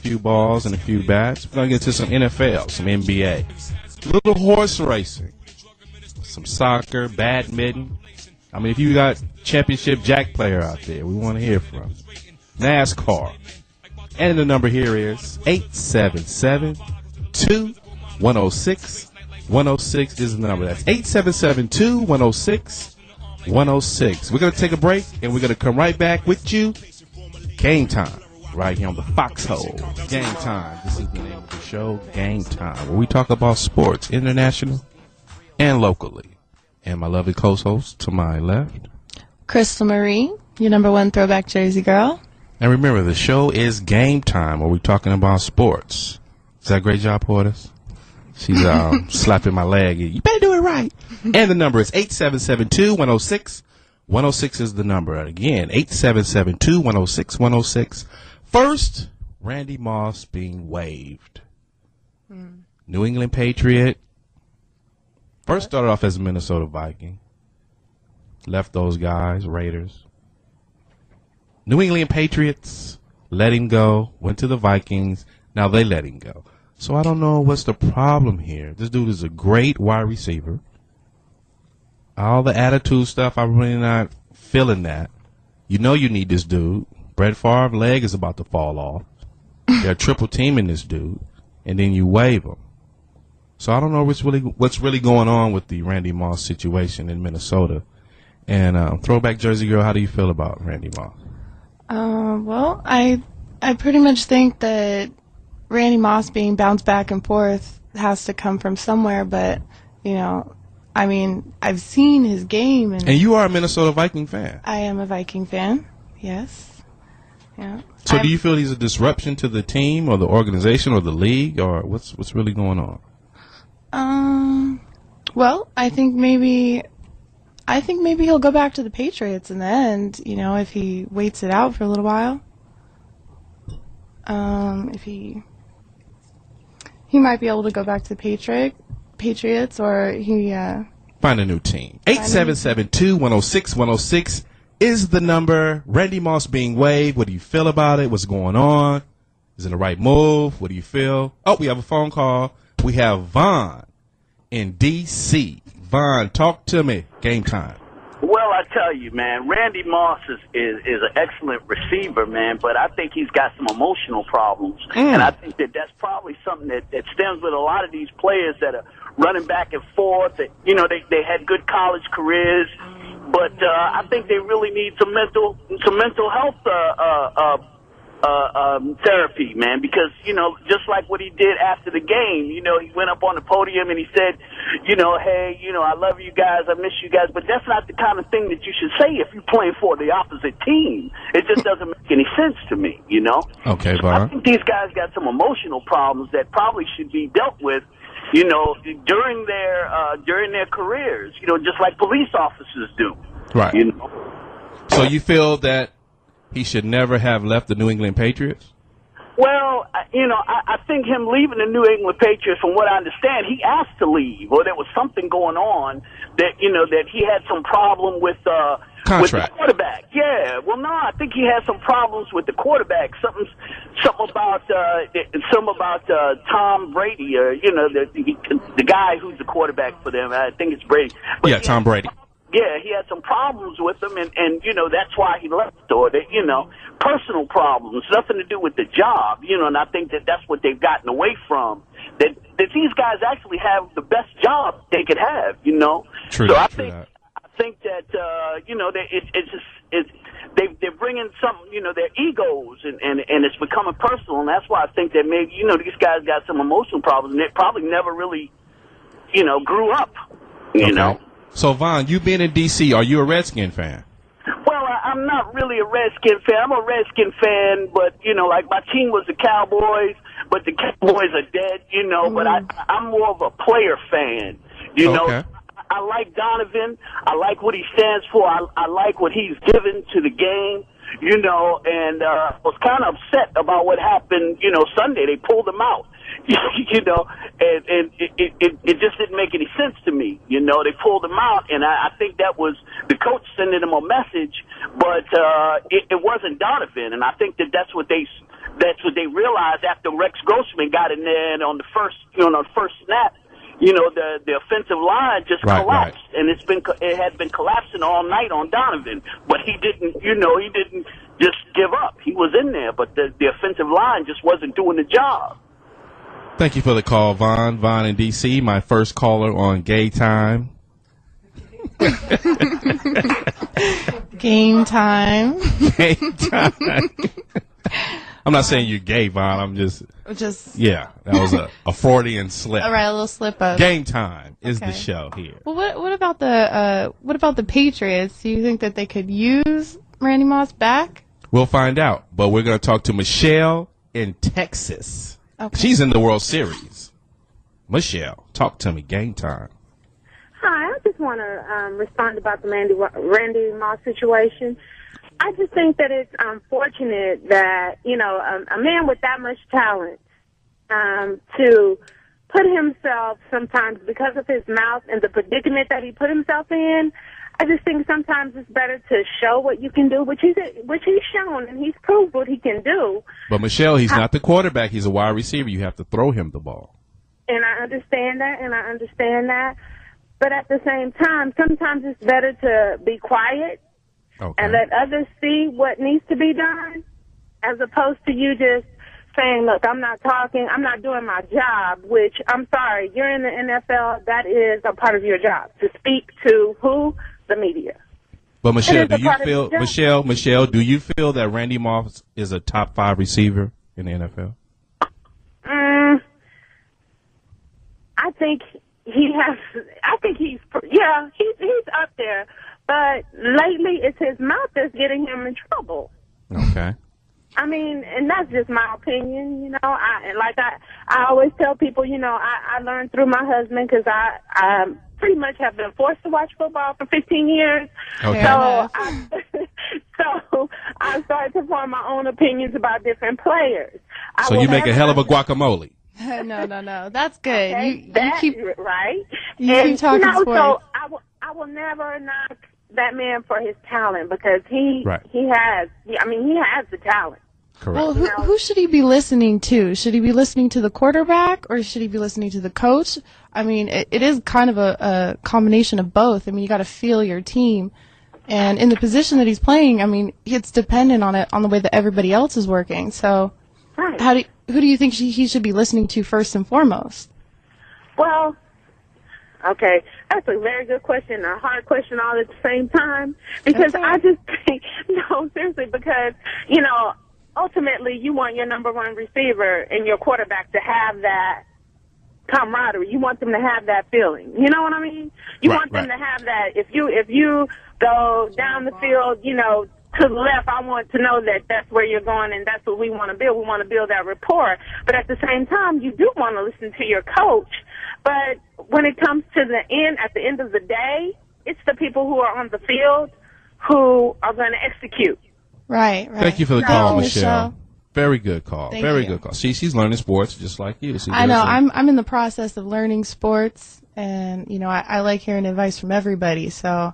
few balls and a few bats. We're going to get to some NFL, some NBA, a little horse racing, some soccer, badminton. I mean, if you got championship jack player out there, we want to hear from you. NASCAR. And the number here is 877-2106-106 is the number. That's 877-2106-106. We're going to take a break, and we're going to come right back with you. Game time, right here on the Foxxhole. Game time. This is the name of the show, Game Time, where we talk about sports, international and locally. And my lovely co-host to my left, Crystal Marie, your number one throwback Jersey girl. And remember, the show is Game Time, where we're talking about sports. Is that a great job, Portis? She's slapping my leg. You better do it right. And the number is 877-2106. 106 is the number. Again, 877-2106-106. First, Randy Moss being waived. New England Patriot. First started off as a Minnesota Viking. Left those guys, Raiders. New England Patriots let him go, went to the Vikings. Now they let him go. So I don't know what's the problem here. This dude is a great wide receiver. All the attitude stuff, I'm really not feeling that. You know you need this dude. Brett Favre's leg is about to fall off. They're triple teaming this dude, and then you waive him. So I don't know what's really going on with the Randy Moss situation in Minnesota. And throwback Jersey girl, how do you feel about Randy Moss? Well, I pretty much think that Randy Moss being bounced back and forth has to come from somewhere, but, you know, I mean, I've seen his game. And you are a Minnesota Viking fan. I am a Viking fan, yes. Yeah. So do you feel he's a disruption to the team or the organization or the league, or what's really going on? Well, I think maybe he'll go back to the Patriots in the end, you know, if he waits it out for a little while. If he might be able to go back to the Patriots, or he find a new team. 877-2106-106 is the number. Randy Moss being waived. What do you feel about it? What's going on? Is it the right move? What do you feel? Oh, we have a phone call. We have Vaughn in D.C. Vaughn, talk to me. Game time. Well, I tell you, man, Randy Moss is an excellent receiver, man, but I think he's got some emotional problems. And I think that's probably something that stems with a lot of these players that are running back and forth. That, you know, they had good college careers, but I think they really need some mental health therapy, man, because, you know, just like what he did after the game, you know, he went up on the podium and he said, you know, hey, you know, I love you guys, I miss you guys, but that's not the kind of thing that you should say if you're playing for the opposite team. It just doesn't make any sense to me, you know? Okay, so I think these guys got some emotional problems that probably should be dealt with, you know, during their careers, you know, just like police officers do. Right. You know? So you feel that he should never have left the New England Patriots? Well, you know, I think him leaving the New England Patriots, from what I understand, he asked to leave, or there was something going on that, you know, that he had some problem with the quarterback. Yeah. Well, no, I think he had some problems with the quarterback. Something about Tom Brady, or, you know, the guy who's the quarterback for them. I think it's Brady. But yeah, Tom Brady. Yeah, he had some problems with them, and you know, that's why he left, or that, you know, personal problems, nothing to do with the job, you know, and I think that's what they've gotten away from, that these guys actually have the best job they could have, you know. True. So I think that you know, they're bringing some, you know, their egos, and it's becoming personal, and that's why I think that maybe, you know, these guys got some emotional problems, and they probably never really, you know, grew up, you know. So, Vaughn, you being in D.C., are you a Redskin fan? Well, I'm not really a Redskin fan. I'm a Redskin fan, but, you know, like, my team was the Cowboys, but the Cowboys are dead, you know, but I'm more of a player fan, you know. I like Donovan. I like what he stands for. I like what he's given to the game, you know, and I was kind of upset about what happened, you know, Sunday. They pulled him out. You know, and it just didn't make any sense to me. You know, they pulled him out, and I think that was the coach sending him a message, but it wasn't Donovan, and I think that's what they that's what they realized after Rex Grossman got in there, and on the first, the first snap, the offensive line just collapsed, and it had been collapsing all night on Donovan, but he didn't just give up. He was in there, but the offensive line just wasn't doing the job. Thank you for the call, Vaughn. Vaughn in D.C., my first caller on Gay Time. Game time. Gay Time. I'm not saying you're gay, Vaughn. I'm just yeah, that was a Freudian slip. All right, a little slip up. Game Time is the show here. Well, what about the Patriots? Do you think that they could use Randy Moss back? We'll find out, but we're going to talk to Michelle in Texas. Okay. She's in the World Series. Michelle, talk to me. Game Time. Hi, I just want to respond about the Randy Moss situation. I just think that it's unfortunate that, a man with that much talent to put himself sometimes, because of his mouth and the predicament that he put himself in, I just think sometimes it's better to show what you can do, which he's shown, and he's proved what he can do. But, Michelle, he's not the quarterback. He's a wide receiver. You have to throw him the ball. And I understand that. But at the same time, sometimes it's better to be quiet and let others see what needs to be done, as opposed to you just saying, look, I'm not talking, I'm not doing my job, which, I'm sorry, you're in the NFL, that is a part of your job, to speak to who? The media. But Michelle, do you feel that Randy Moss is a top 5 receiver in the NFL? I think he's up there, but lately it's his mouth that's getting him in trouble. Okay. I mean, and that's just my opinion, I always tell people, I learned through my husband, because I pretty much have been forced to watch football for 15 years. Okay. So I started to form my own opinions about different players. So you make a hell of a guacamole. No. That's good. Okay, you keep right. You keep talking sports. So I will never knock that man for his talent, because he has the talent. Correct. Well, who should he be listening to? Should he be listening to the quarterback, or should he be listening to the coach? I mean, it is kind of a combination of both. I mean, you got to feel your team, and in the position that he's playing, I mean, it's dependent on the way that everybody else is working. So, who do you think he should be listening to first and foremost? Well, okay, that's a very good question, a hard question all at the same time, because I just think, no, seriously, because, ultimately you want your number one receiver and your quarterback to have that camaraderie. You want them to have that feeling. You know what I mean? You want them to have that. If you go down the field, to the left, I want to know that that's where you're going, and that's what we want to build. We want to build that rapport. But at the same time, you do want to listen to your coach. But when it comes to at the end of the day, it's the people who are on the field who are going to execute. Right. Thank you for the call, Michelle. Very good call. Very good call. She's learning sports just like you. I know. I'm in the process of learning sports, and I like hearing advice from everybody. So,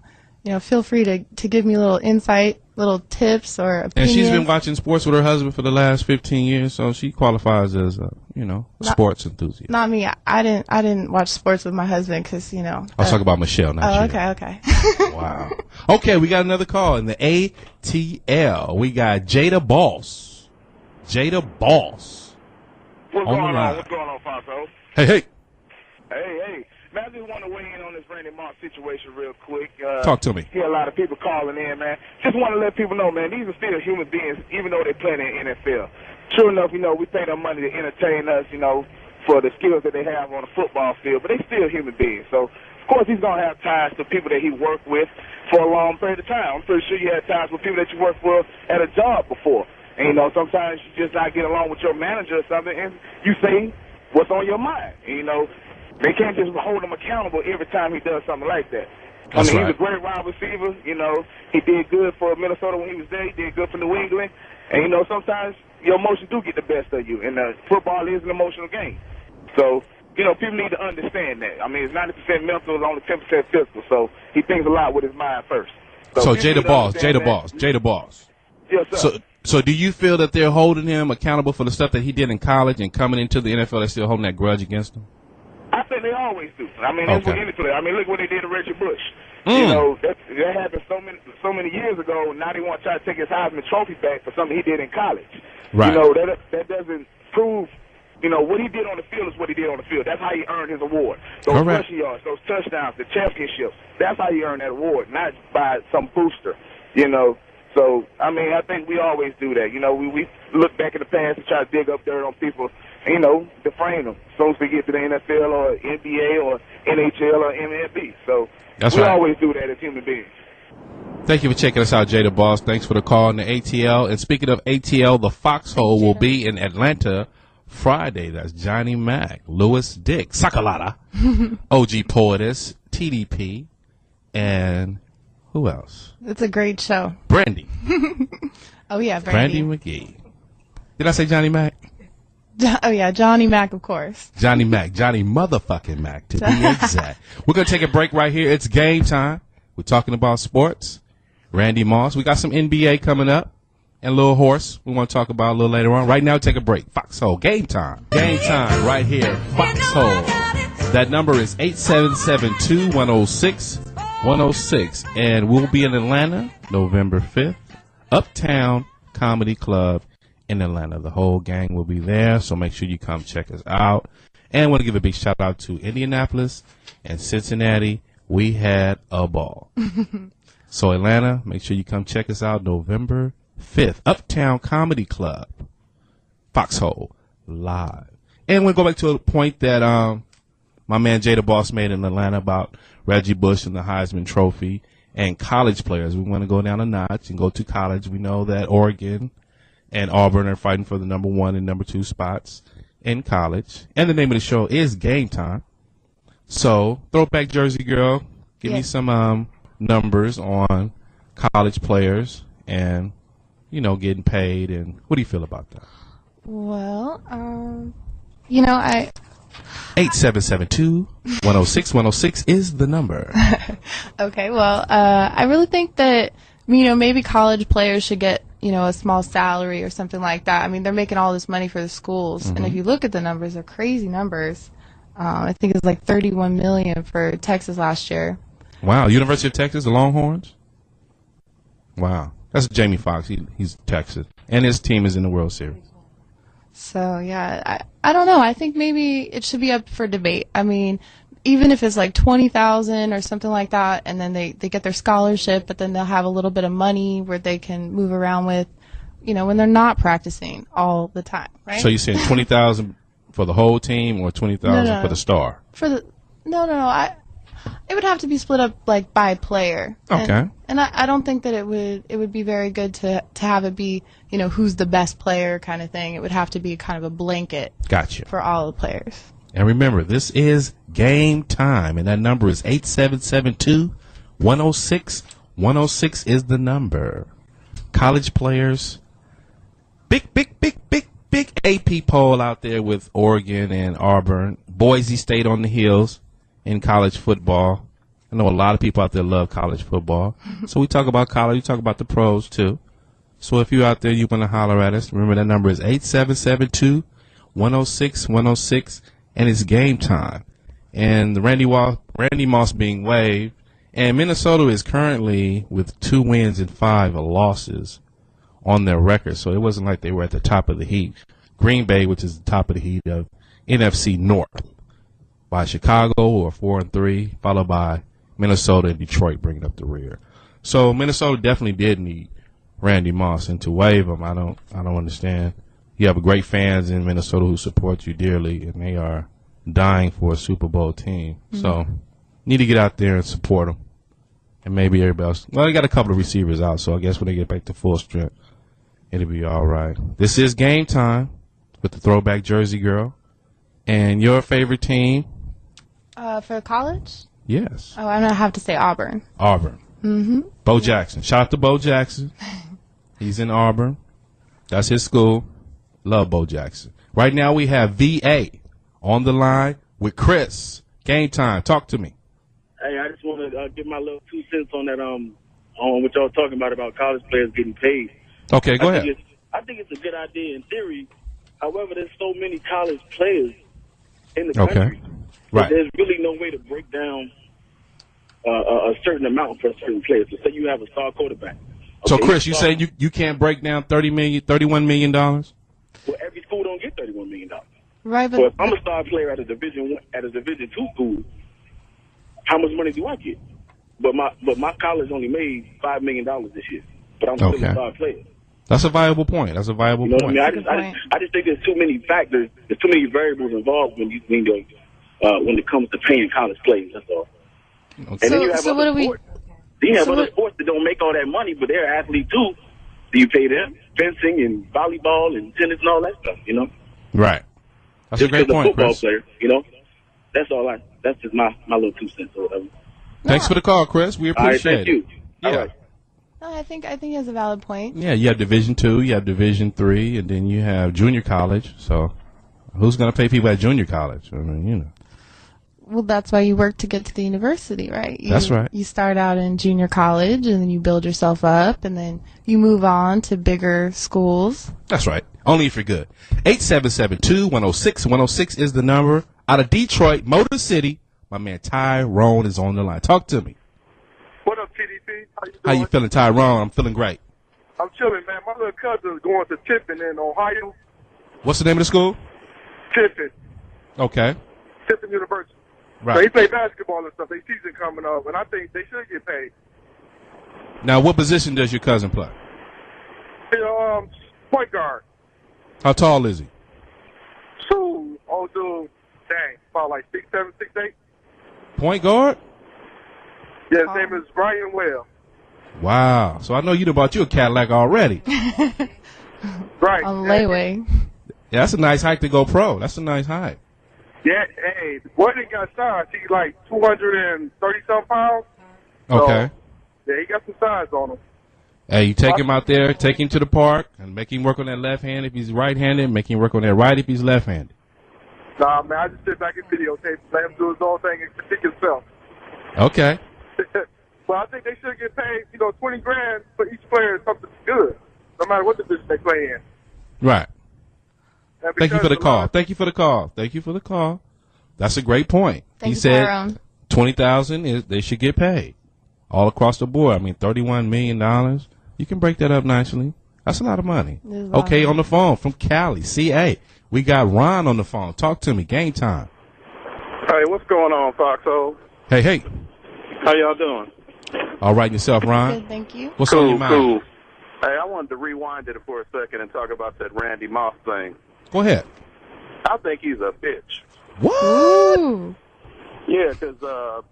feel free to give me a little insight, little tips or opinions. And she's been watching sports with her husband for the last 15 years, so she qualifies as a sports enthusiast. Not me. I didn't watch sports with my husband because I'll talk about Michelle, not you. Okay. Wow. Okay, we got another call in the ATL. We got Jada Boss. What's going on? What's going on, Foxxhole? Hey. Man, I just want to weigh in on this Randy Moss situation real quick. Talk to me. Hear a lot of people calling in, man. Just want to let people know, man, these are still human beings, even though they play in the NFL. Sure enough, we pay them money to entertain us, for the skills that they have on the football field, but they still human beings. So, of course, he's going to have ties to people that he worked with for a long period of time. I'm pretty sure you had ties with people that you worked for at a job before. And, sometimes you just not get along with your manager or something, and you say what's on your mind. And, they can't just hold him accountable every time he does something like that. He's a great wide receiver. He did good for Minnesota when he was there. He did good for New England. And, sometimes your emotions do get the best of you. And football is an emotional game. So, people need to understand that. I mean, it's 90% mental, it's only 10% physical. So he thinks a lot with his mind first. So Jada Boss. Yes, sir. So do you feel that they're holding him accountable for the stuff that he did in college and coming into the NFL, they're still holding that grudge against him? I think they always do. I mean, that's what any player. I mean, look what they did to Reggie Bush. You know, that happened so many years ago. Now they want to try to take his Heisman Trophy back for something he did in college. Right. You know, that doesn't prove. You know, what he did on the field is what he did on the field. That's how he earned his award. Those rushing yards, those touchdowns, the championships. That's how he earned that award, not by some booster. You know. So, I mean, I think we always do that. You know, we look back in the past and try to dig up dirt on people, you know, defame them. So as they get to the NFL or NBA or NHL or MLB. So we always do that as human beings. Thank you for checking us out, Jada Boss. Thanks for the call on the ATL. And speaking of ATL, the Foxxhole will be in Atlanta Friday. That's Johnny Mac, Lewis Dick, Sakalata, OG Poetess, TDP, and who else? It's a great show. Brandy. Oh, yeah, Brandy. Brandy McGee. Did I say Johnny Mac? Oh, yeah, Johnny Mac, of course. Johnny Mac. Johnny motherfucking Mac, to be exact. We're going to take a break right here. It's game time. We're talking about sports. Randy Moss. We got some NBA coming up. And Lil Horse, we want to talk about a little later on. Right now, take a break. Foxxhole, game time. Game time right here. Foxxhole. That number is 877-2106. 106, and we'll be in Atlanta November 5th, Uptown Comedy Club in Atlanta. The whole gang will be there, so make sure you come check us out. And I want to give a big shout out to Indianapolis and Cincinnati. We had a ball. So Atlanta, make sure you come check us out November 5th, Uptown Comedy Club, Foxxhole live. And we'll go back to a point that my man Jada Boss made in Atlanta about Reggie Bush and the Heisman Trophy and college players. We want to go down a notch and go to college. We know that Oregon and Auburn are fighting for the number 1 and number 2 spots in college. And the name of the show is Game Time. So, Throwback Jersey Girl, give me some numbers on college players and, you know, getting paid. And what do you feel about that? Well, you know, 877-2-106-106 is the number. Okay, well, I really think that, you know, maybe college players should get, you know, a small salary or something like that. I mean, they're making all this money for the schools, and if you look at the numbers, they're crazy numbers. I think it's like $31 million for Texas last year. Wow, University of Texas, the Longhorns? Wow, that's Jamie Foxx. He's Texas, and his team is in the World Series. So, yeah, I don't know. I think maybe it should be up for debate. I mean, even if it's like $20,000 or something like that, and then they get their scholarship, but then they'll have a little bit of money where they can move around with, you know, when they're not practicing all the time, right? So you're saying $20,000 for the whole team or $20,000 for the star? It would have to be split up like by player. Okay. And I don't think that it would be very good to have it be, you know, who's the best player kind of thing. It would have to be kind of a blanket. Gotcha. For all the players. And remember, this is Game Time, and that number is 877-2-106. 106 is the number. College players, big AP poll out there with Oregon and Auburn. Boise State on the heels in college football. I know a lot of people out there love college football. So we talk about college, we talk about the pros too. So if you're out there, you want to holler at us, remember that number is 877-2-106-106, and it's game time. And the Randy Moss being waived, and Minnesota is currently with 2 wins and 5 losses on their record. So it wasn't like they were at the top of the heap. Green Bay, which is the top of the heap of NFC North, by Chicago, who are 4-3, followed by Minnesota and Detroit bringing up the rear. So Minnesota definitely did need Randy Moss, and to waive him, I don't understand. You have great fans in Minnesota who support you dearly, and they are dying for a Super Bowl team. Mm-hmm. So need to get out there and support them, and maybe everybody else. Well, they got a couple of receivers out, so I guess when they get back to full strength, it'll be all right. This is Game Time with the Throwback Jersey Girl, and your favorite team. For college? Yes. Oh, I'm going to have to say Auburn. Auburn. Mm-hmm. Bo Jackson. Shout out to Bo Jackson. He's in Auburn. That's his school. Love Bo Jackson. Right now we have VA on the line with Chris. Game Time. Talk to me. Hey, I just want to give my little 2 cents on that, on what y'all was talking about college players getting paid. Okay, go ahead. I think it's a good idea in theory. However, there's so many college players in the country. Right. There's really no way to break down a certain amount for certain players. So say you have a star quarterback. So, Chris, you saying you can't break down $31 million? Well, every school don't get $31 million. Right, So if I'm a star player at a Division II school, how much money do I get? But my college only made $5 million this year. But I'm still a star player. That's a viable point. That's a viable point. What I mean? I just think there's too many factors. There's too many variables involved when it comes to paying college players. That's all. Okay. And then you have other sports. You have other sports that don't make all that money, but they're athletes too. Do you pay them? Fencing and volleyball and tennis and all that stuff, Right. That's a great point, football Chris. player, that's just my little 2 cents or whatever. Thanks for the call, Chris. We appreciate thank you. Yeah. All right. No, I think he has a valid point. Yeah, you have Division II, you have Division III, and then you have junior college. So who's going to pay people at junior college? I mean, Well, that's why you work to get to the university, right? That's right. You start out in junior college, and then you build yourself up, and then you move on to bigger schools. That's right. Only if you're good. 877-2-106-106 is the number. Out of Detroit, Motor City, my man Tyrone is on the line. Talk to me. What up, TDP? How you doing? How you feeling, Tyrone? I'm feeling great. I'm chilling, man. My little cousin's going to Tiffin in Ohio. What's the name of the school? Tiffin. Okay. Tiffin University. Right. So he play basketball and stuff. Their season coming up, and I think they should get paid. Now, what position does your cousin play? Point guard. How tall is he? So, dude, dang, about like 6'7", 6'8". Point guard? Yeah, his name is Brian Webb. Wow. So I know you done bought you a Cadillac already. Right. On layaway. Yeah, that's a nice hike to go pro. That's a nice hike. Yeah, hey, the boy that got size, he's like 230-some pounds. Okay. So, yeah, he got some size on him. Hey, you take him out there, take him to the park, and make him work on that left hand if he's right-handed, make him work on that right if he's left-handed. Nah, man, I just sit back and videotape, let him do his own thing and critique himself. Okay. Well, I think they should get paid, $20 grand for each player, something good, no matter what division they play in. Right. And Thank you for the because call. Thank you for the call. Thank you for the call. That's a great point. Thank He you, said Tyrone. $20,000 is they should get paid all across the board. I mean, $31 million. You can break that up nicely. That's a lot of money. Okay, on the phone from Cali, CA. We got Ron on the phone. Talk to me. Game time. Hey, what's going on, Foxxhole? Hey. How y'all doing? All right, yourself, Ron. Good, thank you. What's on your mind? Cool. Hey, I wanted to rewind it for a second and talk about that Randy Moss thing. Go ahead. I think he's a bitch. What? Ooh. Yeah, because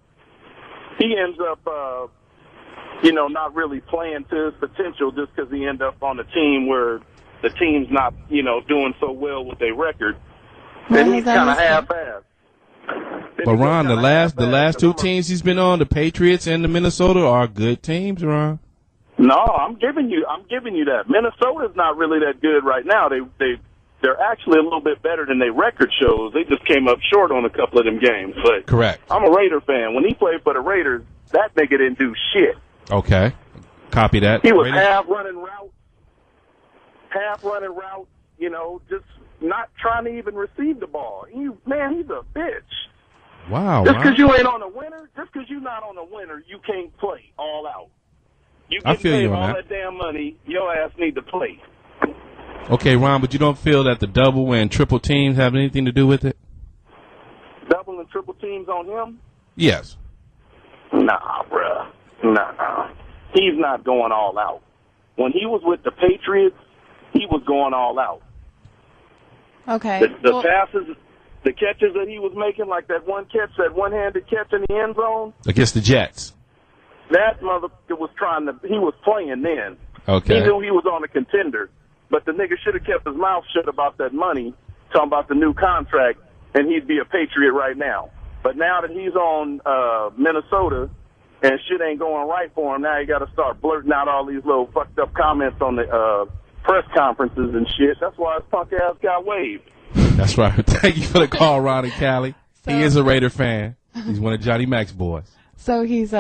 he ends up, not really playing to his potential just because he ends up on a team where the team's not, doing so well with their record. And he's kind of half-assed. But Ron, the last two teams he's been on, the Patriots and the Minnesota, are good teams, Ron. No, I'm giving you that. Minnesota's not really that good right now. They're actually a little bit better than their record shows. They just came up short on a couple of them games. But Correct. I'm a Raider fan. When he played for the Raiders, that nigga didn't do shit. Okay. Copy that. He was Raiders? half running routes, just not trying to even receive the ball. He's a bitch. Wow. Just because you ain't on a winner, just because you're not on a winner, you can't play all out. You I get feel paid you on all that. damn money, your ass need to play. Okay, Ron, but you don't feel that the double and triple teams have anything to do with it? Double and triple teams on him? Yes. Nah, bruh. Nah. He's not going all out. When he was with the Patriots, he was going all out. Okay. The passes, the catches that he was making, like that one-handed catch in the end zone. Against the Jets. That motherfucker he was playing then. Okay. He knew he was on a contender, but the nigga should have kept his mouth shut about that money, talking about the new contract, and he'd be a Patriot right now. But now that he's on Minnesota and shit ain't going right for him, now he got to start blurting out all these little fucked up comments on the press conferences and shit. That's why his punk ass got waived. That's right. Thank you for the call, Ron and Callie. He is a Raider fan. He's one of Johnny Mac's boys. So he's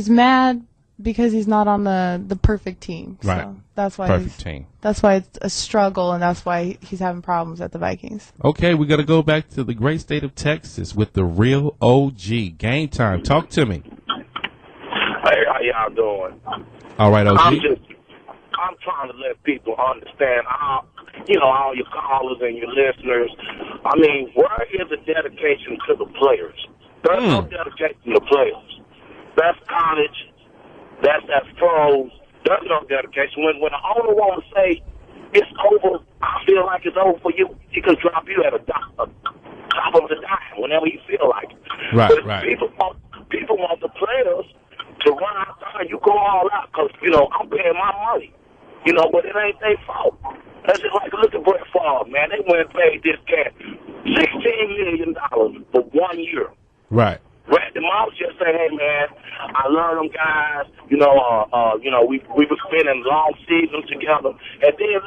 mad because he's not on the perfect team. Right. So that's why Perfect team. That's why it's a struggle, and that's why he's having problems at the Vikings. Okay, we got to go back to the great state of Texas with the real OG. Game time. Talk to me. Hey, how y'all doing? All right, OG. I'm trying to let people understand, all your callers and your listeners. I mean, where is the dedication to the players? There's no dedication to players. That's college. That's pros. There's no dedication. When the owner want to say it's over, I feel like it's over for you. He can drop you at a top of the dime whenever you feel like it. Right. People want the players to run out there and you go all out because, I'm paying my money. But it ain't their fault. That's just like, look at Brett Favre, man. They went and paid this cat $16 million for 1 year. Right. Randy Moss just say, hey, man, I love them guys. We were spending long seasons together. And then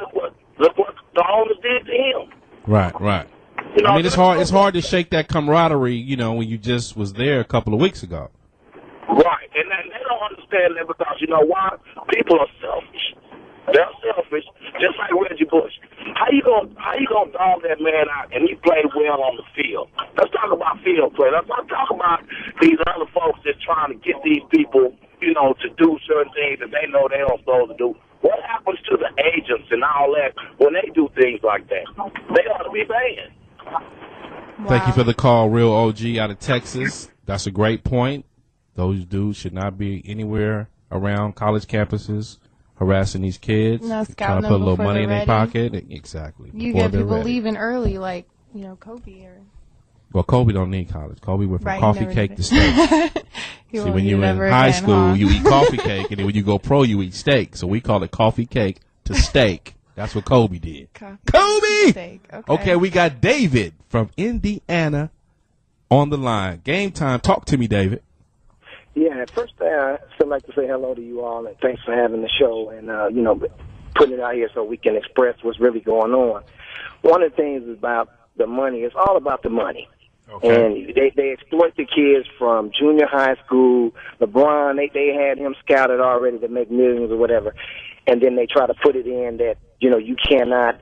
look what the owners did to him. Right. I mean, it's hard to shake that camaraderie, when you just was there a couple of weeks ago. Right. And they don't understand that because, you know why? People are selfish. They're selfish, just like Reggie Bush. How you gonna dog that man out and he played well on the field? Let's talk about field play. Let's not talk about these other folks that's trying to get these people, to do certain things that they know they don't supposed to do. What happens to the agents and all that when they do things like that? They ought to be banned. Wow. Thank you for the call, Real OG out of Texas. That's a great point. Those dudes should not be anywhere around college campuses harassing these kids, no, trying to put a little money in their pocket. Exactly. You get people leaving early, like Kobe or. Well, Kobe don't need college. Kobe went from Right, coffee cake to steak. See, when you're in high school, you eat coffee cake, and then when you go pro, you eat steak. So we call it coffee cake to steak. That's what Kobe did. Kobe! Steak. Okay, we got David from Indiana on the line. Game time. Talk to me, David. Yeah, first I still like to say hello to you all, and thanks for having the show and, putting it out here so we can express what's really going on. One of the things is about the money. It's all about the money. Okay. And they exploit the kids from junior high school. LeBron, they had him scouted already to make millions or whatever. And then they try to put it in that, you cannot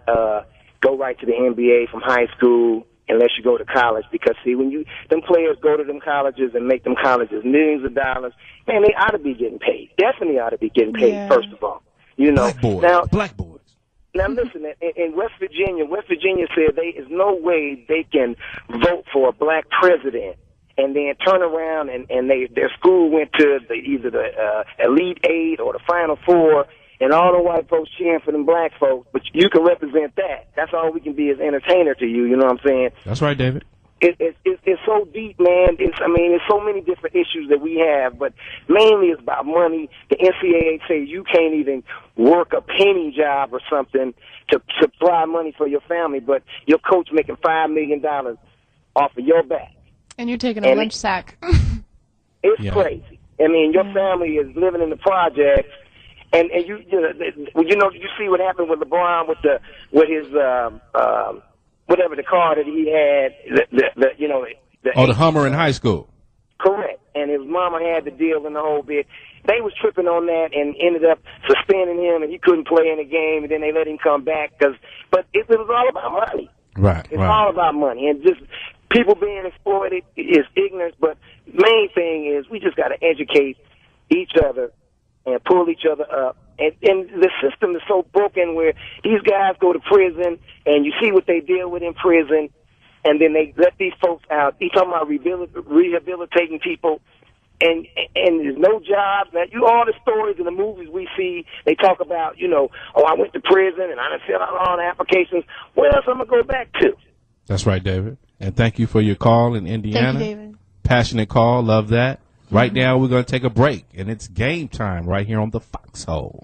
go right to the NBA from high school unless you go to college. Because, see, when them players go to them colleges and make them colleges millions of dollars, man, they ought to be getting paid. Definitely ought to be getting paid, first of all. Black boys. Black boys. Now, listen, in West Virginia said there is no way they can vote for a black president and then turn around and their school went to either the Elite Eight or the Final Four, and all the white folks cheering for them black folks, but you can represent that. That's all we can be as entertainer to you, you know what I'm saying? That's right, David. It's so deep, man. There's so many different issues that we have, but mainly it's about money. The NCAA say you can't even work a penny job or something to supply money for your family, but your coach making $5 million off of your back. And you're taking a lunch sack. It's crazy. I mean, your family is living in the projects, and you see what happened with LeBron with his whatever the car that he had, the Hummer in high school. Correct. And his mama had the deal and the whole bit. They was tripping on that and ended up suspending him, and he couldn't play in the game, and then they let him come back. But it was all about money. Right. It's all about money. And just people being exploited is ignorance, but main thing is we just got to educate each other and pull each other up. And the system is so broken where these guys go to prison and you see what they deal with in prison, and then they let these folks out. He's talking about rehabilitating people, and there's no jobs. Now, all the stories in the movies we see, they talk about, I went to prison and I done filled out all the applications. What else am I going to go back to? That's right, David. And thank you for your call in Indiana. Thank you, David. Passionate call. Love that. Right now, we're going to take a break, and it's game time right here on the Foxxhole.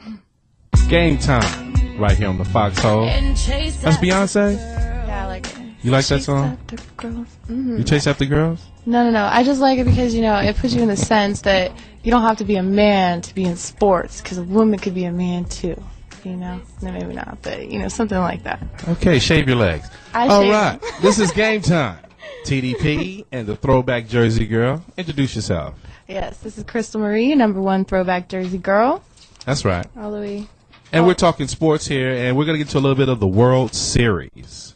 Game time right here on the Foxxhole. That's Beyonce? Yeah, I like it. You like that song? Mm-hmm. You chase after girls? No. I just like it because, it puts you in the sense that you don't have to be a man to be in sports, because a woman could be a man too. No, maybe not, but, something like that. Okay, shave your legs. All right, this is game time. TDP and the Throwback Jersey Girl. Introduce yourself. Yes, this is Crystal Marie, #1 Throwback Jersey Girl. That's right. All the way. And we're talking sports here, and we're going to get to a little bit of the World Series.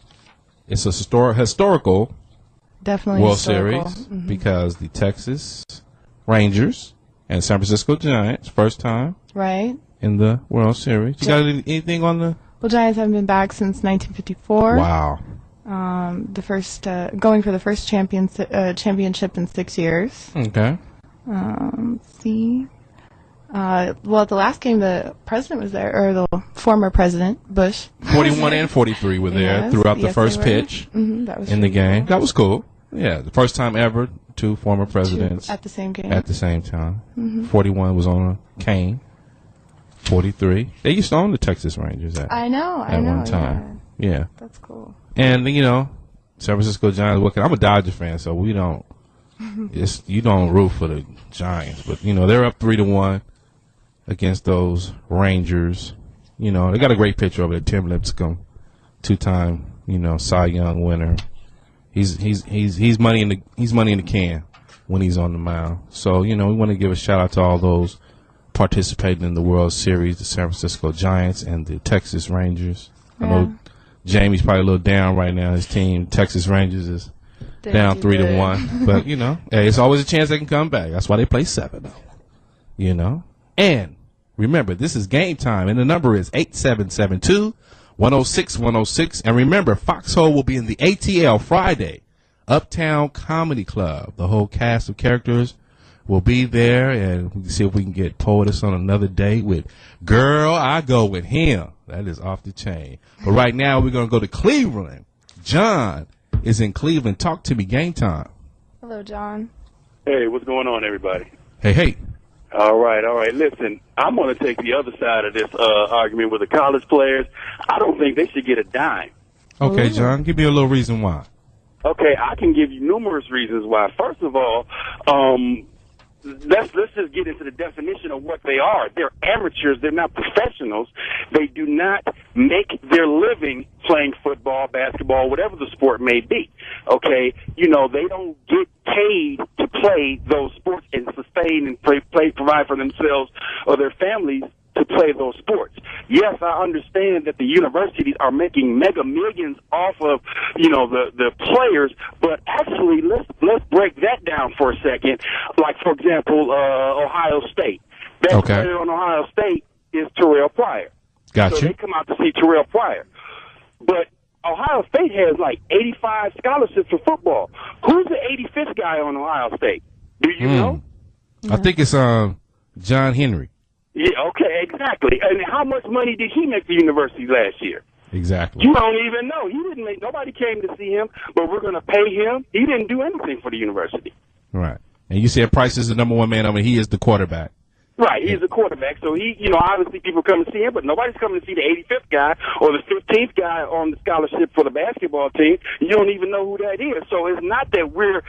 It's a historical Definitely World historical. Series because the Texas Rangers and San Francisco Giants, first time Right. in the World Series. You got anything on the? Well, Giants haven't been back since 1954. Wow. The first going for the first championship in 6 years. Okay. Let's see. Well, at the last game, the president was there, or the former president, Bush. 41 and 43 were there Yes, throughout the yes, first they were. pitch That was in the pretty game. cool. That was cool. Yeah, the first time ever, two former presidents At the same game. at the same time. 41 was on a cane. 43. They used to own the Texas Rangers at I know. one time. Yeah. That's cool. And, San Francisco Giants, I'm a Dodger fan, so we don't, you don't root for the Giants. But, they're up 3-1 against those Rangers. They got a great pitcher over there, Tim Lipscomb, two-time, Cy Young winner. He's money in the can when he's on the mound. So, we want to give a shout-out to all those participating in the World Series, the San Francisco Giants and the Texas Rangers. Yeah. I know Jamie's probably a little down right now. His team, Texas Rangers, is down 3-1. But, hey, it's always a chance they can come back. That's why they play 7-0. And remember, this is game time, and the number is 8772-106-106. And remember, Foxxhole will be in the ATL Friday, Uptown Comedy Club. The whole cast of characters will be there, and we can see if we can get Poetess on another date with Girl, I Go With Him. That is off the chain. But right now, we're going to go to Cleveland. John is in Cleveland. Talk to me. Game time. Hello, John. Hey, what's going on, everybody? Hey. All right. Listen, I'm going to take the other side of this argument with the college players. I don't think they should get a dime. Okay, John, give me a little reason why. Okay, I can give you numerous reasons why. First of all, let's just get into the definition of what they are. They're amateurs. They're not professionals. They do not make their living playing football, basketball, whatever the sport may be. Okay, they don't get paid to play those sports and sustain and provide for themselves or their families to play those sports. Yes, I understand that the universities are making mega millions off of, the players, but actually let's break that down for a second. Like, for example, Ohio State. Best player on Ohio State is Terrell Pryor. Gotcha. So they come out to see Terrell Pryor. But Ohio State has like 85 scholarships for football. Who's the 85th guy on Ohio State? Do you know? I think it's John Henry. Yeah, okay, exactly. And how much money did he make the university last year? Exactly. You don't even know. He didn't make. Nobody came to see him, but we're going to pay him. He didn't do anything for the university. Right. And you said Price is the number one man. He is the quarterback. Right, he's a quarterback, so obviously people come to see him, but nobody's coming to see the 85th guy or the 15th guy on the scholarship for the basketball team. You don't even know who that is. So it's not that we're,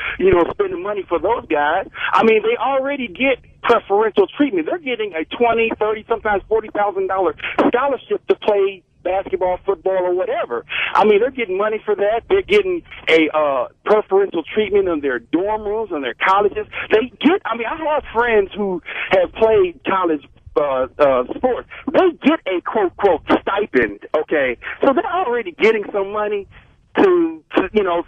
spending money for those guys. I mean, they already get preferential treatment. They're getting a $20,000, $30,000, sometimes $40,000 scholarship to play basketball, football, or whatever. I mean, they're getting money for that. They're getting a preferential treatment in their dorm rooms and their colleges. I have friends who have played college sports. They get a quote stipend, okay? So they're already getting some money to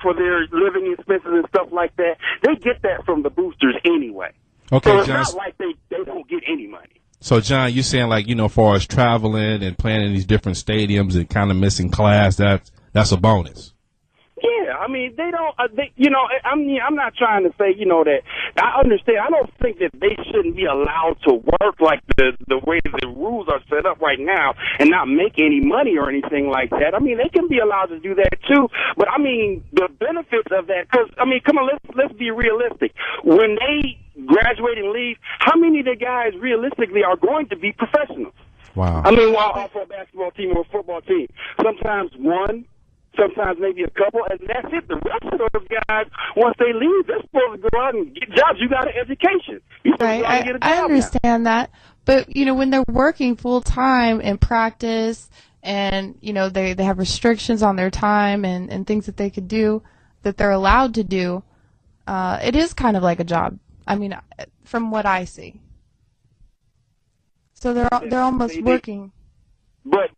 for their living expenses and stuff like that. They get that from the boosters anyway. Okay, so it's John. not like they don't get any money. So, John, you're saying as far as traveling and playing in these different stadiums and kind of missing class, that's a bonus. Yeah, I mean, they don't, I'm not trying to say, that I understand. I don't think that they shouldn't be allowed to work like the way the rules are set up right now and not make any money or anything like that. I mean, they can be allowed to do that too. But I mean, the benefits of that, because, come on, let's be realistic. When they graduate and leave, how many of the guys realistically are going to be professionals? Wow. I mean, for a basketball team or a football team, sometimes one, sometimes maybe a couple, and that's it. The rest of those guys, once they leave, they're supposed to go out and get jobs. You got an education. You're supposed to go out and get a job. I understand that. But, when they're working full-time in practice and, they have restrictions on their time and things that they could do, that they're allowed to do, it is kind of like a job. I mean, from what I see. So they're almost working. But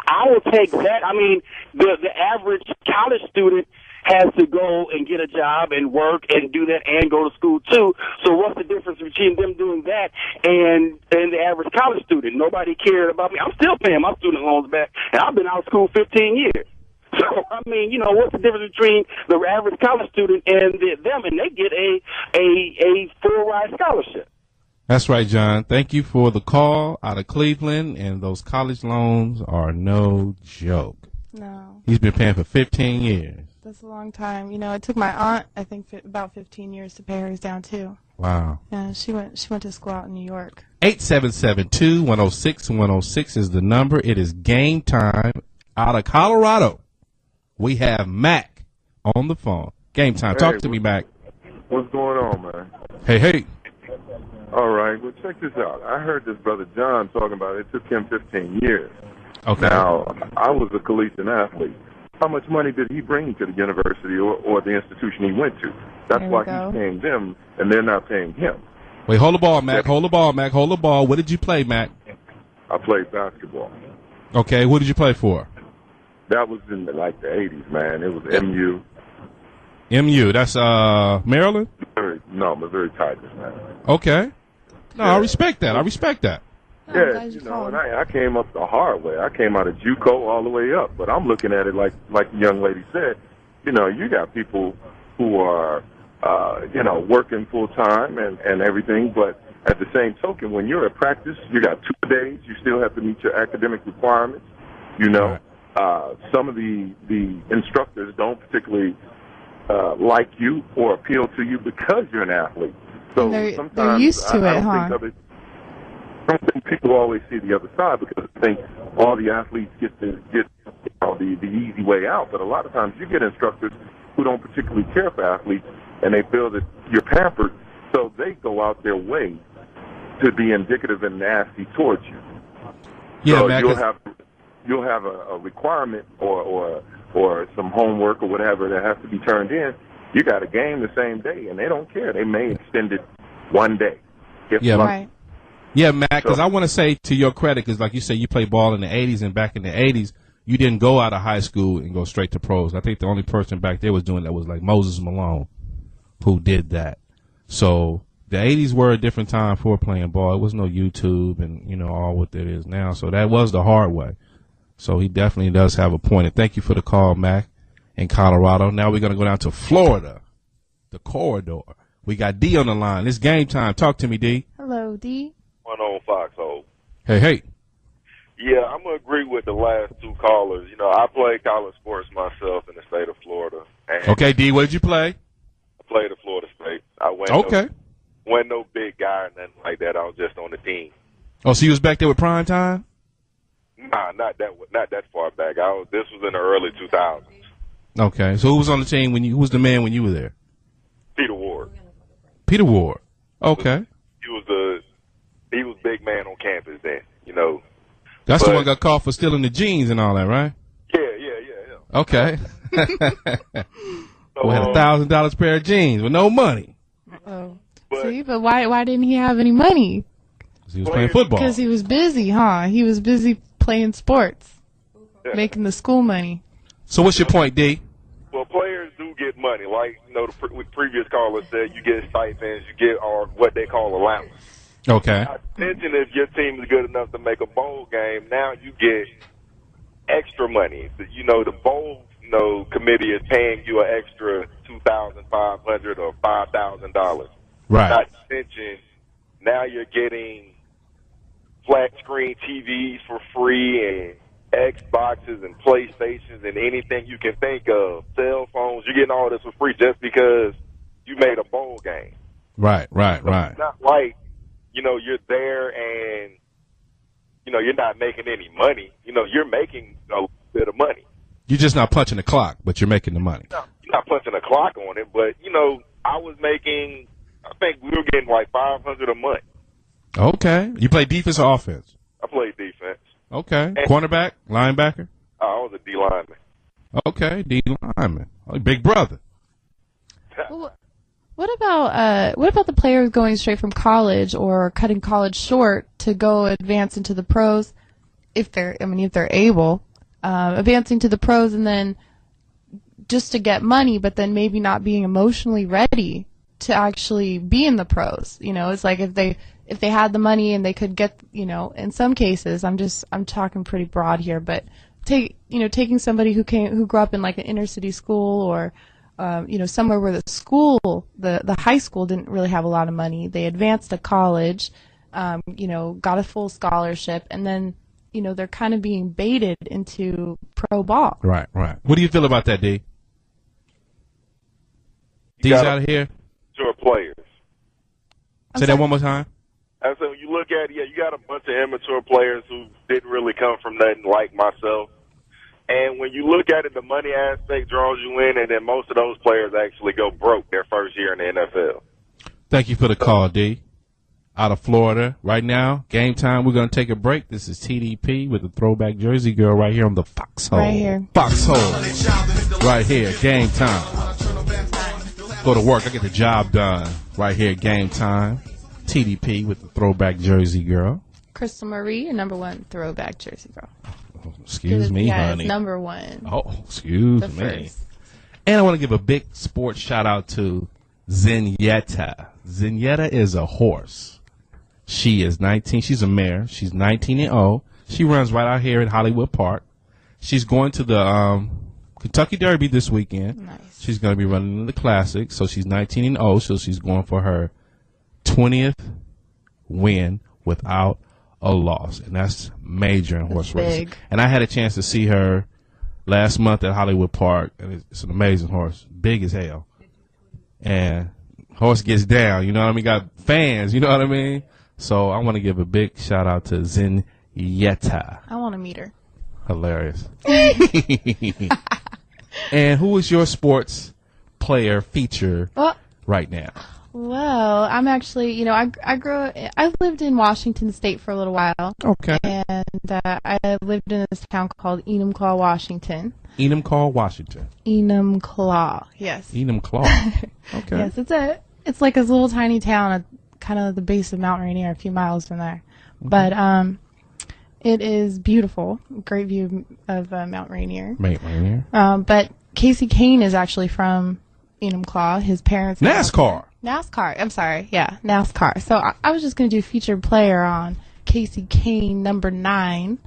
I will take that. I mean, the average college student has to go and get a job and work and do that and go to school too. So what's the difference between them doing that and the average college student? Nobody cared about me. I'm still paying my student loans back, and I've been out of school 15 years. So, I mean, what's the difference between the average college student and them? And they get a full-ride scholarship. That's right, John. Thank you for the call out of Cleveland, and those college loans are no joke. No. He's been paying for 15 years. That's a long time. It took my aunt, I think, about 15 years to pay hers down, too. Wow. Yeah, she went to school out in New York. 877-210-6106 is the number. It is game time out of Colorado. We have Mac on the phone. Game time. Talk to me, Mac. What's going on, man? Hey. All right. Well, check this out. I heard this brother John talking about it took him 15 years. Okay. Now, I was a collegiate athlete. How much money did he bring to the university or the institution he went to? That's why he's paying them, and they're not paying him. Wait, hold the ball, Mac. Hold the ball, Mac. Hold the ball. What did you play, Mac? I played basketball. Okay. What did you play for? That was in the 80s, man. It was MU. MU. That's Maryland? Missouri Tigers, man. Okay. No, yeah. I respect that. Yeah, and I came up the hard way. I came out of JUCO all the way up. But I'm looking at it like the young lady said, you got people who are, working full time and everything. But at the same token, when you're at practice, you got 2 days. You still have to meet your academic requirements. Right. Some of the instructors don't particularly like you or appeal to you because you're an athlete. So sometimes they're used to it, huh? I don't think people always see the other side because they think all the athletes get the easy way out. But a lot of times you get instructors who don't particularly care for athletes, and they feel that you're pampered, so they go out their way to be indicative and nasty towards you. Yeah, so Mac, you'll have a requirement or some homework or whatever that has to be turned in. You got a game the same day, and they don't care. They may extend it 1 day. Right. Yeah, Mac, because I want to say to your credit, because like you said, you played ball in the 80s, and back in the 80s, you didn't go out of high school and go straight to pros. I think the only person back there was doing that was like Moses Malone, who did that. So the 80s were a different time for playing ball. It was no YouTube and, all what there is now. So that was the hard way. So he definitely does have a point. And thank you for the call, Mac, in Colorado. Now we're going to go down to Florida, the corridor. We got D on the line. It's game time. Talk to me, D. Hello, D. One on Foxxhole. Hey. Yeah, I'm going to agree with the last two callers. I play college sports myself in the state of Florida. Okay, D, what did you play? I played at Florida State. I wasn't no big guy or nothing like that. I was just on the team. Oh, so you was back there with prime time? Nah, not that far back. This was in the early 2000s. Okay, so who was on the team who was the man when you were there? Peter Ward. Peter Ward. Okay. He was big man on campus then, That's the one got caught for stealing the jeans and all that, right? Yeah. Okay. We had $1,000 pair of jeans with no money. Oh. But why didn't he have any money? Because he was playing football. Because he was busy, huh? He was busy playing sports, making the school money. So what's your point, D? Well, players do get money. Like, the previous caller said, you get stipends, you get what they call allowance. Okay. Not to mention, if your team is good enough to make a bowl game, now you get extra money. The bowl committee is paying you an extra $2,500 or $5,000. Right. Not to mention, now you're getting flat screen TVs for free and Xboxes and PlayStations and anything you can think of, cell phones. You're getting all this for free just because you made a bowl game. Right. It's not like, you're there and, you're not making any money. You're making a bit of money. You're just not punching the clock, but you're making the money. No, you're not punching a clock on it, but, I was making, I think we were getting like $500 a month. Okay. You play defense or offense? I played defense. Okay. And cornerback? Linebacker? I was a D lineman. Okay. D lineman. Oh, big brother. Well, what about the players going straight from college or cutting college short to go advance into the pros, if they're able, advancing to the pros and then just to get money, but then maybe not being emotionally ready to actually be in the pros. It's like if they had the money and they could get, in some cases, I'm talking pretty broad here, but taking somebody who grew up in like an inner city school or somewhere where the high school didn't really have a lot of money. They advanced to college, got a full scholarship, and then, they're kind of being baited into pro ball. Right. What do you feel about that, D? D's out of here? Immature players. Say that one more time. And so you look at you got a bunch of immature players who didn't really come from nothing like myself. And when you look at it, the money aspect draws you in, and then most of those players actually go broke their first year in the NFL. Thank you for the call, D. Out of Florida. Right now, game time. We're going to take a break. This is TDP with the throwback Jersey girl right here on the Foxxhole. Right here. Foxxhole. Right here. Game time. Go to work. I get the job done. Right here. Game time. TDP with the throwback Jersey girl. Crystal Marie, your number one throwback Jersey girl. Oh, excuse me, honey. It's number one. Oh, excuse me. First. And I want to give a big sports shout out to Zenyatta. Zenyatta is a horse. She is 19. She's a mare. She's 19-0. She runs right out here at Hollywood Park. She's going to the Kentucky Derby this weekend. Nice. She's going to be running in the Classic. So she's 19-0. So she's going for her 20th win without a loss. And that's major in horse racing. And I had a chance to see her last month at Hollywood Park. And it's an amazing horse. Big as hell. And horse gets down. You know what I mean? Got fans. You know what I mean? So I want to give a big shout out to Zenyatta. I want to meet her. Hilarious. And who is your sports player feature right now? Well, I'm actually, I lived in Washington State for a little while. Okay. And I lived in this town called Enumclaw, Washington. Enumclaw, Washington. Enumclaw, yes. Enumclaw. Okay. Yes, it's like a little tiny town at kind of the base of Mount Rainier, a few miles from there. Mm-hmm. But it is beautiful. Great view of Mount Rainier. Mount Rainier. But Casey Kane is actually from Enumclaw. His parents. NASCAR. I'm sorry. Yeah, NASCAR. So I was just going to do featured player on Casey Kane, number 9.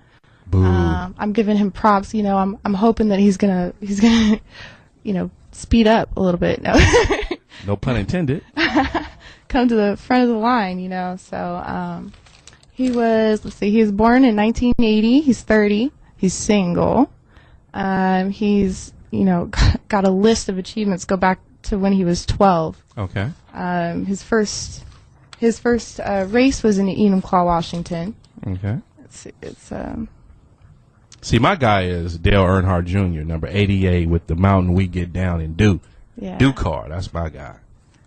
Boo. I'm giving him props. I'm hoping that he's gonna speed up a little bit. No, no pun intended. Come to the front of the line. So he was. He was born in 1980. He's 30. He's single. He's got a list of achievements go back to when he was 12. Okay. His first race was in Enumclaw, Washington. Okay. It's See, my guy is Dale Earnhardt Jr., number 88, with the Mountain We Get Down in Dew. Yeah. Dew car. That's my guy.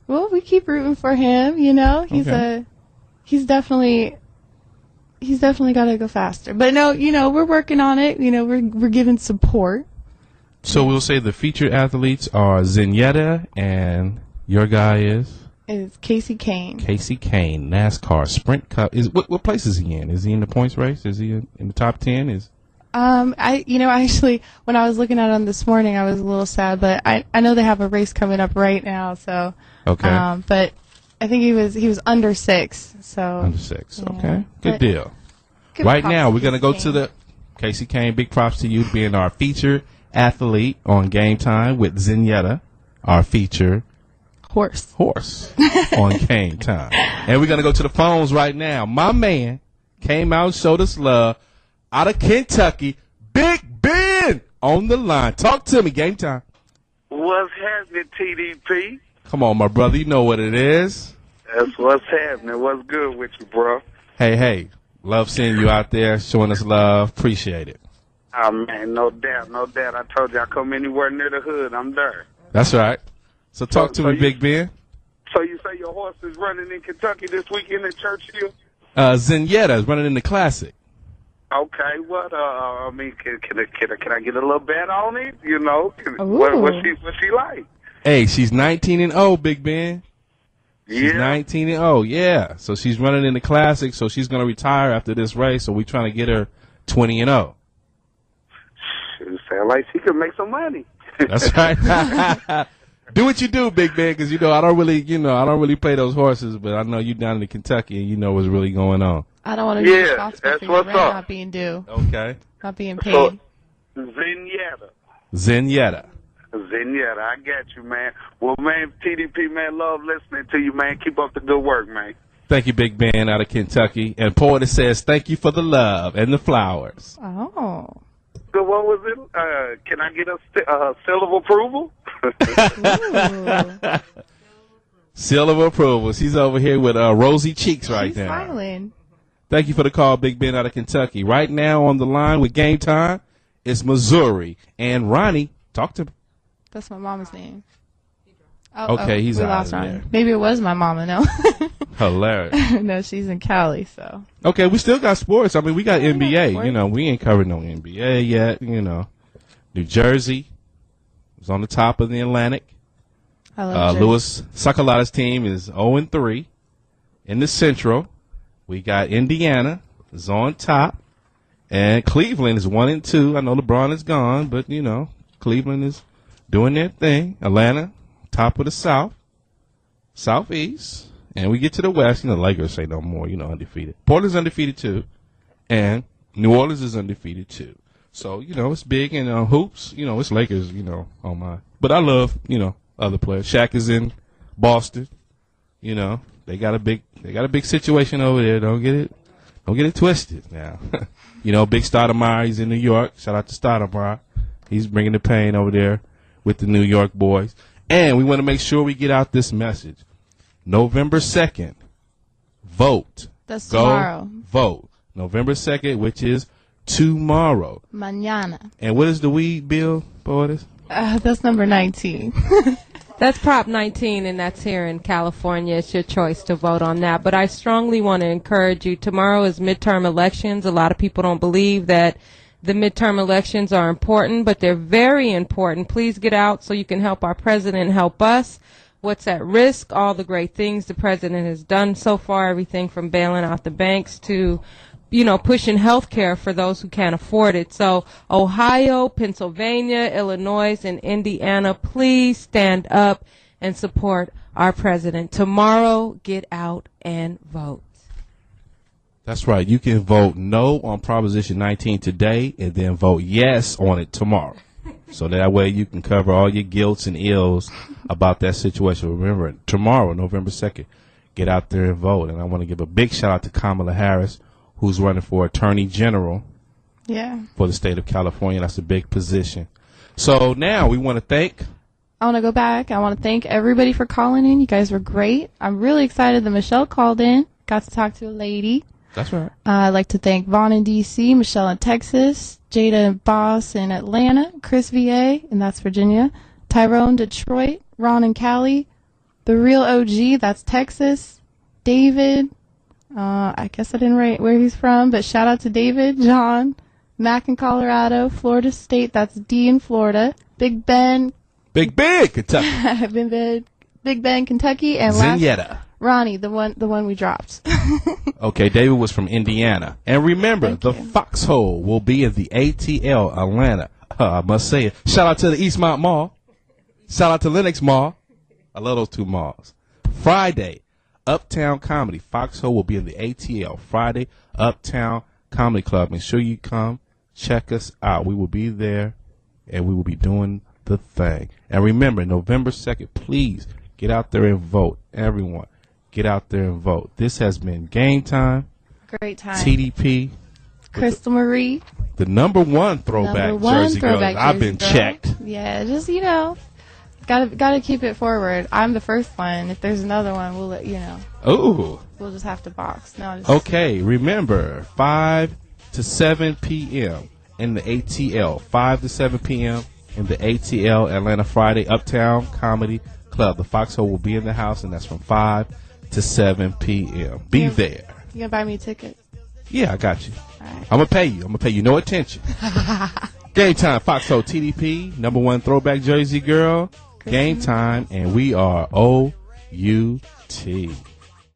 Well, we keep rooting for him. He's definitely got to go faster. But no, we're working on it. We're giving support. So we'll say the featured athletes are Zenyatta, and your guy is? It's Casey Kane. Casey Kane, NASCAR Sprint Cup. What place is he in? Is he in the points race? Is he in the top 10? Actually, when I was looking at him this morning, I was a little sad, but I know they have a race coming up right now, so. Okay. But I think he was under 6, so. Under 6, yeah. Okay. Good deal. Right now, we're going to go to the Casey Kane. Big props to you being our featured athlete on Game Time with Zenyatta, our featured horse on Game Time. And we're going to go to the phones right now. My man came out and showed us love out of Kentucky, Big Ben on the line. Talk to me, Game Time. What's happening, TDP? Come on, my brother. You know what it is. That's what's happening. What's good with you, bro? Hey. Love seeing you out there, showing us love. Appreciate it. Oh, man, no doubt. I told you I come anywhere near the hood, I'm there. That's right. So talk to me, Big Ben. So you say your horse is running in Kentucky this weekend at Churchill? Zenyatta is running in the Classic. Okay, what? Can I get a little bet on it? What's she like? Hey, she's 19-0, Big Ben. She's 19-0, yeah. So she's running in the Classic, so she's going to retire after this race, so we're trying to get her 20-0. It sounds like she could make some money. That's right. Do what you do, Big Ben, because, I don't really play those horses, but I know you down in Kentucky and you know what's really going on. I don't want to be responsible for your rent not being due. Okay. Not being paid. Zenyatta, I got you, man. Well, man, TDP, man, love listening to you, man. Keep up the good work, man. Thank you, Big Ben, out of Kentucky. And Poetess says, thank you for the love and the flowers. Oh. So what was it? Can I get a seal of approval? Seal of approval. She's over here with rosy cheeks right now. Smiling. Thank you for the call, Big Ben, out of Kentucky. Right now on the line with Game Time is Missouri. And Ronnie, talk to me. That's my mama's name. Okay, he's out of Ronnie. there. Maybe it was my mama, no. Hilarious. No, she's in Cali, so. Okay, we still got sports. I mean, we got NBA. We ain't covered no NBA yet, New Jersey was on the top of the Atlantic. I love Louis Sakalata's team is 0-3 in the Central. We got Indiana is on top, and Cleveland is 1-2. I know LeBron is gone, but Cleveland is doing their thing. Atlanta, top of the Southeast, and we get to the West. Lakers say no more. Undefeated. Portland's undefeated too, and New Orleans is undefeated too. So it's big in hoops. It's Lakers. On my. But I love other players. Shaq is in Boston. They got a big situation over there. Don't get it twisted now. Big Stoudemire, he's in New York. Shout out to Stoudemire. He's bringing the pain over there with the New York boys. And we want to make sure we get out this message. November 2nd, vote. That's Go tomorrow. Vote. November 2nd, which is tomorrow. Mañana. And what is the weed bill, Boris? That's number 19. That's Prop 19, and that's here in California. It's your choice to vote on that. But I strongly want to encourage you. Tomorrow is midterm elections. A lot of people don't believe that the midterm elections are important, but they're very important. Please get out so you can help our president help us. What's at risk? All the great things the president has done so far, everything from bailing out the banks to pushing health care for those who can't afford it. So Ohio, Pennsylvania, Illinois, and Indiana, please stand up and support our president. Tomorrow, get out and vote. That's right. You can vote no on Proposition 19 today and then vote yes on it tomorrow. So that way you can cover all your guilts and ills about that situation. Remember, tomorrow, November 2nd, get out there and vote. And I want to give a big shout out to Kamala Harris, who's running for Attorney General for the state of California. That's a big position. So now we want to thank. I want to go back. I want to thank everybody for calling in. You guys were great. I'm really excited that Michelle called in. Got to talk to a lady. That's right. I'd like to thank Vaughn in D.C., Michelle in Texas, Jada and Boss in Atlanta, Chris VA, and that's Virginia, Tyrone, Detroit, Ron in Cali, The Real OG, that's Texas, David, I guess I didn't write where he's from, but shout out to David, John, Mac in Colorado, Florida State, that's D in Florida, Big Ben, Kentucky, Big Ben, Kentucky, and Zenyatta. Ronnie, the one we dropped. Okay, David was from Indiana. And remember, the Foxxhole will be in the ATL Atlanta. I must say it. Shout out to the Eastmont Mall. Shout out to Lenox Mall. I love those two malls. Friday, Uptown Comedy. Foxxhole will be in the ATL. Friday, Uptown Comedy Club. Make sure you come check us out. We will be there, and we will be doing the thing. And remember, November 2nd, please get out there and vote. Everyone, get out there and vote. This has been Game Time. Great time. TDP. Crystal Marie. The number one throwback jersey girl. I've been checked. Yeah, just, gotta keep it forward. I'm the first one. If there's another one, we'll let you know. Ooh. We'll just have to box. No, okay, remember, 5 to 7 p.m. in the ATL. 5 to 7 p.m. in the ATL Atlanta Friday Uptown Comedy Club. The Foxxhole will be in the house, and that's from 5 to 7 p.m. Be there. You gonna buy me a ticket? Yeah, I got you. All right. I'm gonna pay you no attention. Game Time, Foxxhole TDP, number one throwback jersey girl. Kristen. Game time, and we are OUT.